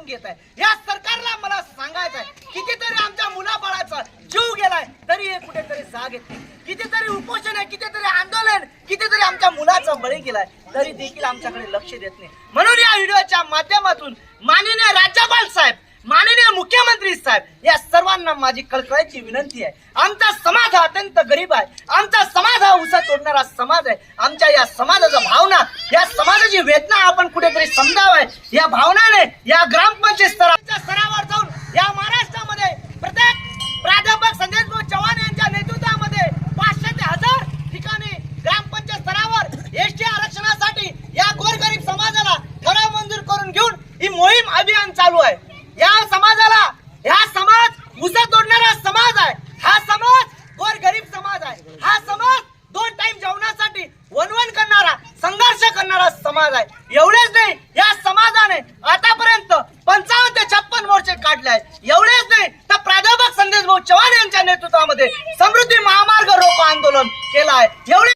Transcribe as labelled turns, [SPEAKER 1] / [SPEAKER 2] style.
[SPEAKER 1] घेत आहे. या सरकारला मला सांगायचं आहे, कितीतरी आमच्या मुलाबाळाचा जीव गेलाय तरी हे कुठेतरी जाग येत नाही. कितीतरी उपोषण आहे, कितीतरी आंदोलन, कितीतरी आमच्या मुलाचा बळी गेलाय तरी देखील आमच्याकडे लक्ष देत नाही. म्हणून या व्हिडिओच्या माध्यमातून माननीय राज्यपाल साहेब, माननीय मुख्यमंत्री साहेब या सर्वांना माझी कळकळीची विनंती आहे. आमचा समाज हा अत्यंत गरीब आहे. आमचा समाज हा उसा तोडणारा समाज आहे. आमच्या या समाजाच्या भावना, या समाजाची वेदना आपण कुठेतरी समजावं. या भावनाने या ग्रामपंचायत स्तरावर जाऊन या महाराष्ट्रामध्ये प्रत्येक प्राध्यापक संदेश भाऊ चव्हाण यांच्या नेतृत्वामध्ये 500 ते 1000 ठिकाणी ग्रामपंचायत स्तरावर एसटी आरक्षणासाठी या गोरगरीब समाजाला ठराव मंजूर करून घेऊन ही मोहीम अभियान चालू आहे. या समाजाला, हा समाज उसा तोडणारा समाज आहे. हा समाज गोरगरीब समाज आहे. हा समाज 2 टाइम जेवणासाठी वनवन करणारा, संघर्ष करणारा समाज आहे. एवढेच नाही, या समाजाने आतापर्यंत 55 ते 56 मोर्चे काढले आहेत. एवढेच नाही तर प्राध्यापक संदेश भाऊ चव्हाण यांच्या नेतृत्वामध्ये समृद्धी महामार्ग रोको आंदोलन केलं आहे. एवढे